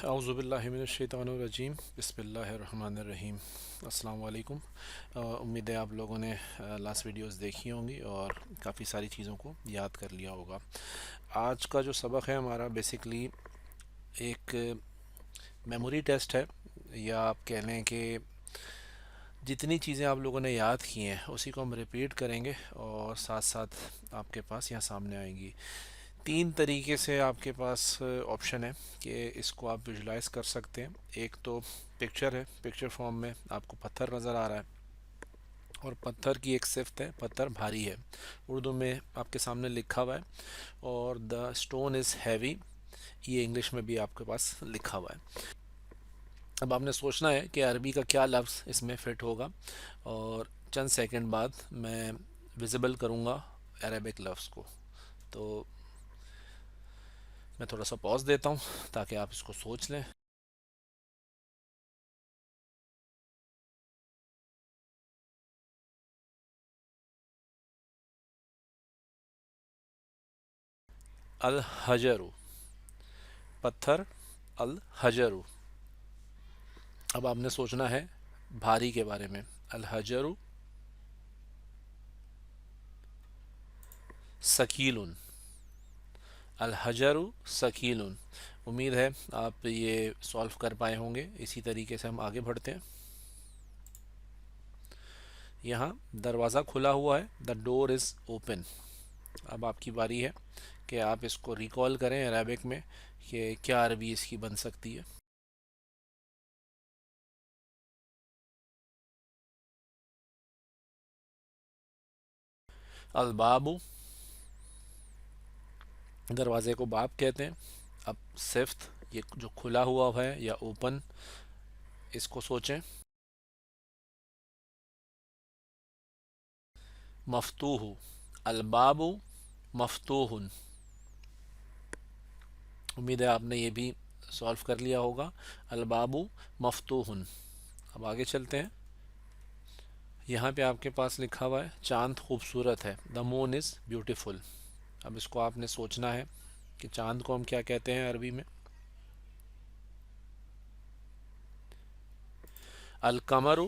औज़ुबिल्लाहिमिनश्शैतानिर्रजीम बिस्मिल्लाहिर्रहमानिर्रहीम। अस्सलाम वालेकुम। उम्मीद है आप लोगों ने लास्ट वीडियोस देखी होंगी और काफ़ी सारी चीज़ों को याद कर लिया होगा। आज का जो सबक है हमारा बेसिकली एक मेमोरी टेस्ट है, या आप कह लें कि जितनी चीज़ें आप लोगों ने याद की हैं उसी को हम रिपीट करेंगे और साथ साथ आपके पास यहाँ सामने आएंगी। तीन तरीके से आपके पास ऑप्शन है कि इसको आप विजुलाइज कर सकते हैं। एक तो पिक्चर है, पिक्चर फॉर्म में आपको पत्थर नज़र आ रहा है और पत्थर की एक सिफ्त है, पत्थर भारी है, उर्दू में आपके सामने लिखा हुआ है। और द स्टोन इज़ हैवी, ये इंग्लिश में भी आपके पास लिखा हुआ है। अब आपने सोचना है कि अरबी का क्या लफ्ज़ इसमें फ़िट होगा, और चंद सेकंड बाद मैं विजिबल करूँगा अरबिक लफ्ज़ को। तो मैं थोड़ा सा पॉज देता हूँ ताकि आप इसको सोच लें। अल हजरु, पत्थर, अल हजरु। अब आपने सोचना है भारी के बारे में। अल हजरु सकीलुन, अल हजरु सकीलुन। उम्मीद है आप ये सॉल्व कर पाए होंगे। इसी तरीके से हम आगे बढ़ते हैं। यहाँ दरवाज़ा खुला हुआ है, द डोर इज़ ओपन। अब आपकी बारी है कि आप इसको रिकॉल करें अरबिक में कि क्या अरबी इसकी बन सकती है। अल बाबू, दरवाज़े को बाब कहते हैं। अब सिफ्त, ये जो खुला हुआ है या ओपन, इसको सोचें। मफतूह, अलबाबु मफतूहन। उम्मीद है आपने ये भी सॉल्व कर लिया होगा। अलबाबु मफतूहन। अब आगे चलते हैं। यहाँ पे आपके पास लिखा हुआ है चांद खूबसूरत है, द मून इज़ ब्यूटीफुल। अब इसको आपने सोचना है कि चांद को हम क्या कहते हैं अरबी में। अल कमरु।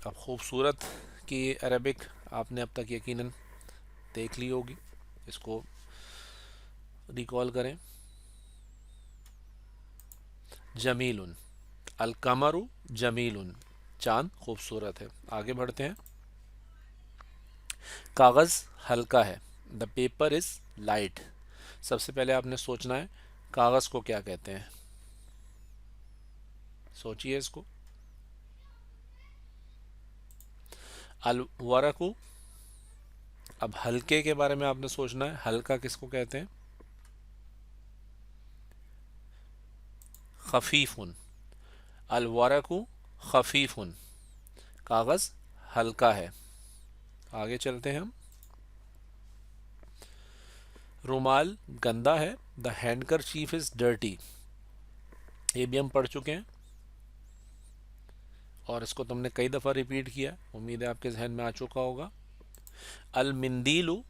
अब खूबसूरत की अरबिक आपने अब तक यकीनन देख ली होगी, इसको रिकॉल करें। जमीलुन, अल कमरु जमीलुन, चांद खूबसूरत है। आगे बढ़ते हैं। कागज़ हल्का है, द पेपर इज़ लाइट। सबसे पहले आपने सोचना है कागज़ को क्या कहते हैं। सोचिए इसको। अल वरकु। अब हल्के के बारे में आपने सोचना है, हल्का किसको कहते हैं। खफीफुन, अल वरकु खफीफुन, कागज़ हल्का है। आगे चलते हैं हम। रुमाल गंदा है, द हैंडकर चीफ इज़ डर्टी। ये भी हम पढ़ चुके हैं और इसको तुमने कई दफ़ा रिपीट किया, उम्मीद है आपके जहन में आ चुका होगा। अल मिंदीलू,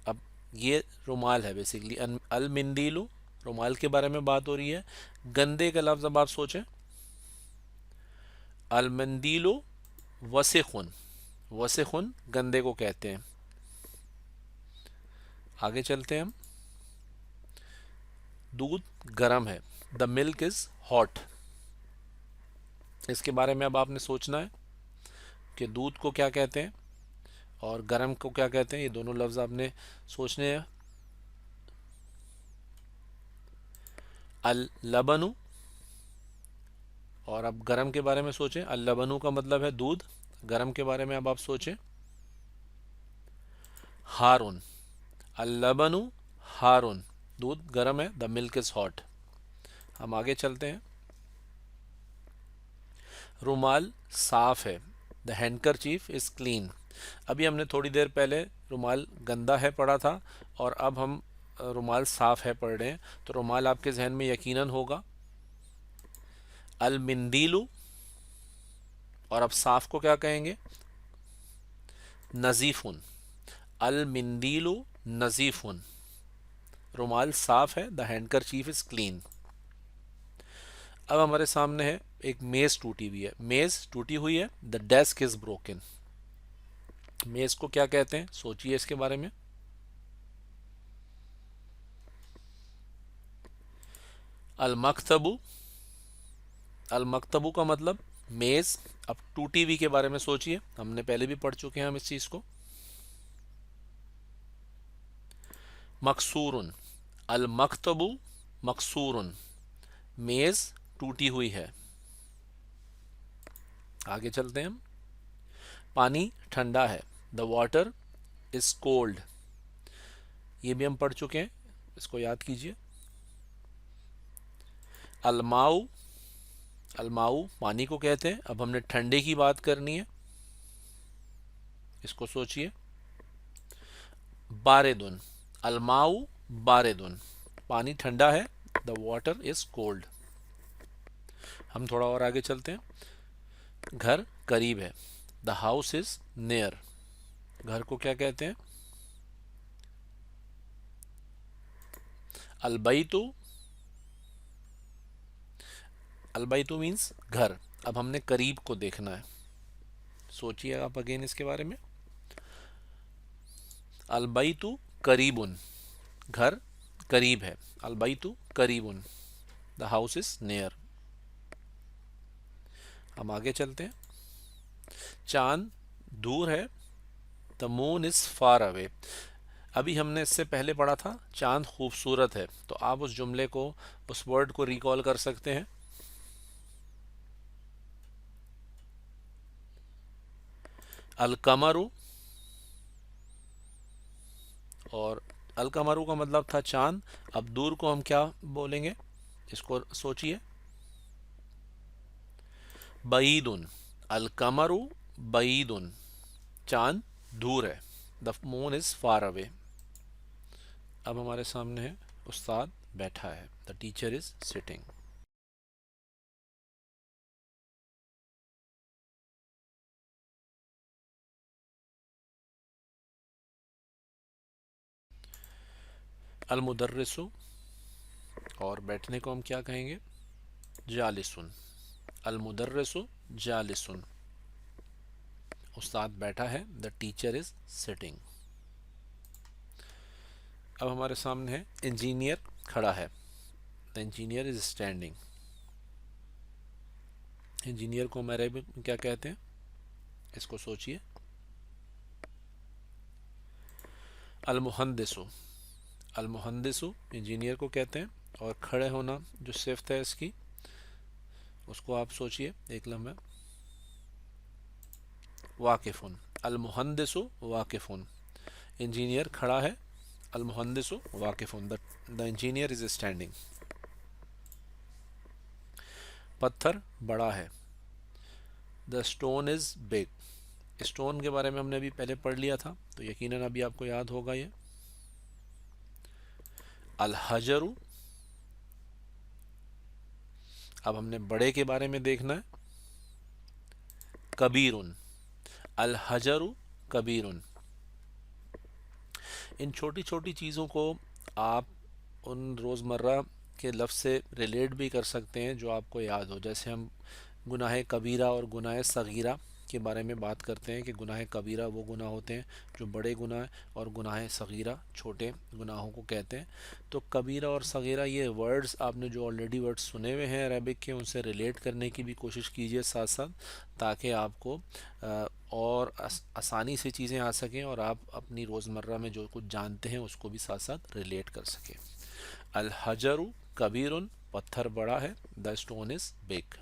अब ये रुमाल है बेसिकली। अल मिंदीलू, रुमाल के बारे में बात हो रही है। गंदे का लफ्ज़ अब आप सोचें। अल मंदीलू वसिखुन, वसिखुन गंदे को कहते हैं। आगे चलते हैं हम। दूध गर्म है, द मिल्क इज़ हॉट। इसके बारे में अब आपने सोचना है कि दूध को क्या कहते हैं और गर्म को क्या कहते हैं। ये दोनों लफ्ज़ आपने सोचने हैं। अल लबनु, और अब गर्म के बारे में सोचें। अल लबनु का मतलब है दूध, गर्म के बारे में अब आप सोचें। हारून, अल लबनु हारून, दूध गर्म है, द मिल्क इज़ हॉट। हम आगे चलते हैं। रुमाल साफ है, द हैंडकर चीफ इज़ क्लीन। अभी हमने थोड़ी देर पहले रुमाल गंदा है पढ़ा था और अब हम रुमाल साफ है पढ़ रहे हैं। तो रुमाल आपके जहन में यकीनन होगा अल मिंदीलू, और अब साफ को क्या कहेंगे। नज़ीफ़ुन, अल मिंदीलू नज़ीफ़ुन, रुमाल साफ है, द हैंडकर चीफ इज़ क्लीन। अब हमारे सामने है एक मेज टूटी हुई है, मेज टूटी हुई है, द डेस्क इज ब्रोकन। मेज को क्या कहते हैं, सोचिए इसके बारे में। अल मकतबू, अल मकतबू का मतलब मेज। अब टूटी हुई के बारे में सोचिए, हमने पहले भी पढ़ चुके हैं हम इस चीज को। मकसूरुन, अल मकतबू मकसूरुन, मेज टूटी हुई है। आगे चलते हैं हम। पानी ठंडा है, द वाटर इज कोल्ड। ये भी हम पढ़ चुके हैं, इसको याद कीजिए। अलमाऊ, अलमाऊ पानी को कहते हैं। अब हमने ठंडे की बात करनी है, इसको सोचिए। बारेदुन, अलमाऊ बारेदुन, पानी ठंडा है, द वाटर इज कोल्ड। हम थोड़ा और आगे चलते हैं। घर करीब है, द हाउस इज नियर। घर को क्या कहते हैं? अलबैतु, अलबैतु मीन्स घर। अब हमने करीब को देखना है, सोचिए आप अगेन इसके बारे में। अलबैतु करीबुन, घर करीब है, अलबैतु करीबुन, द हाउस इज नियर। हम आगे चलते हैं। चांद दूर है, the moon is far away. अभी हमने इससे पहले पढ़ा था चांद खूबसूरत है, तो आप उस जुमले को, उस वर्ड को रिकॉल कर सकते हैं। अलकमरु, और अलकमरु का मतलब था चांद। अब दूर को हम क्या बोलेंगे, इसको सोचिए। बईदुन, अलकमरु बईदुन, चांद दूर है, the moon is far away. अब हमारे सामने है उस्ताद बैठा है, द टीचर इज सिटिंग। अलमुदर्रिसु, और बैठने को हम क्या कहेंगे? जालिसुन, अलमुदर्रिसु जालिसुन, उस्ताद बैठा है, द टीचर इज सिटिंग। अब हमारे सामने है इंजीनियर खड़ा है, the engineer is standing. Engineer को हम अरबिक में क्या कहते हैं, इसको सोचिए। अलमुहंदिसु, अलमुहंदिसु इंजीनियर को कहते हैं, और खड़े होना जो सिफ्त है इसकी, उसको आप सोचिए एक लम्हा। वाकिफुन, अलमुहंदिसु वाकिफुन, इंजीनियर खड़ा है, अलमुहंदिसु वाकिफुन, द इंजीनियर इज स्टैंडिंग। पत्थर बड़ा है, the stone is big. Stone के बारे में हमने अभी पहले पढ़ लिया था, तो यकीनन अभी आपको याद होगा ये। अल हजरु, अब हमने बड़े के बारे में देखना है। कबीरुन, अल हजरु कबीरुन। इन छोटी छोटी चीज़ों को आप उन रोज़मर्रा के लफ्ज़ से रिलेट भी कर सकते हैं जो आपको याद हो। जैसे हम गुनाह कबीरा और गुनाह सगीरा के बारे में बात करते हैं कि गुनाह कबीरा वो गुनाह होते हैं जो बड़े गुनाह, और गुनाह सगीरा छोटे गुनाहों को कहते हैं। तो कबीरा और सगीरा ये वर्ड्स आपने जो ऑलरेडी वर्ड्स सुने हुए हैं अरबिक के, उनसे रिलेट करने की भी कोशिश कीजिए साथ साथ, ताकि आपको और आसानी से चीज़ें आ सकें और आप अपनी रोज़मर्रा में जो कुछ जानते हैं उसको भी साथ साथ रिलेट कर सकें। अल हजरु कबीरुन, पत्थर बड़ा है, द स्टोन इज़ बिग।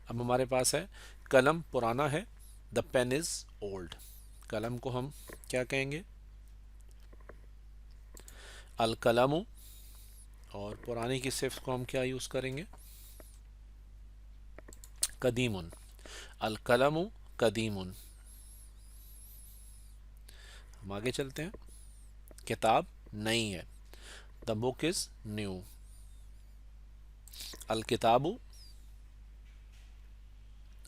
अब हमारे पास है कलम पुराना है, द पेन इज ओल्ड। कलम को हम क्या कहेंगे? अल कलमु, और पुराने की सिफ्त को हम क्या यूज करेंगे? कदीमुन, अल कलमु कदीमुन। हम आगे चलते हैं। किताब नई है, द बुक इज न्यू। अल किताबु,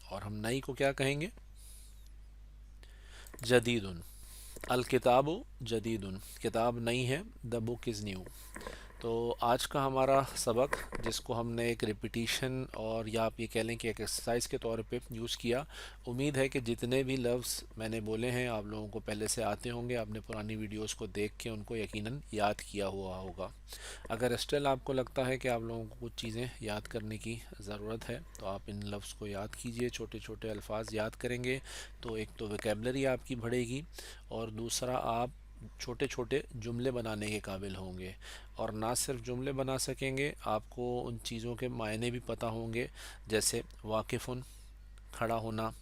और हम नई को क्या कहेंगे? जदीदुन, अल किताबु जदीदुन, किताब नई है, द बुक इज़ न्यू। तो आज का हमारा सबक, जिसको हमने एक रिपीटिशन और या आप ये कह लें कि एक एक्सरसाइज के तौर पे यूज़ किया, उम्मीद है कि जितने भी लफ्ज़ मैंने बोले हैं आप लोगों को पहले से आते होंगे। आपने पुरानी वीडियोस को देख के उनको यकीनन याद किया हुआ होगा। अगर स्टिल आपको लगता है कि आप लोगों को कुछ चीज़ें याद करने की ज़रूरत है, तो आप इन लफ्ज़ को याद कीजिए। छोटे छोटे अल्फाज याद करेंगे तो एक तो वोकेबलरी आपकी बढ़ेगी, और दूसरा आप छोटे छोटे जुमले बनाने के काबिल होंगे। और ना सिर्फ जुमले बना सकेंगे, आपको उन चीज़ों के मायने भी पता होंगे, जैसे वाकिफ़ुन, खड़ा होना,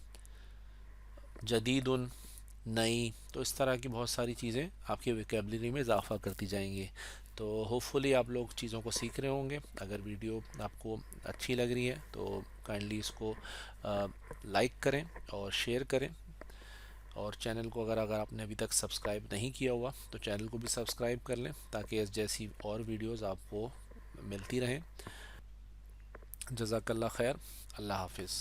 जदीदुन, नई। तो इस तरह की बहुत सारी चीज़ें आपकी वोकेबलरी में इजाफ़ा करती जाएंगी। तो होपफुली आप लोग चीज़ों को सीख रहे होंगे। अगर वीडियो आपको अच्छी लग रही है तो काइंडली इसको लाइक करें और शेयर करें। और चैनल को अगर अगर आपने अभी तक सब्सक्राइब नहीं किया हुआ तो चैनल को भी सब्सक्राइब कर लें, ताकि इस जैसी और वीडियोस आपको मिलती रहें। जज़ाकल्लाह खैर। अल्लाह हाफिज़।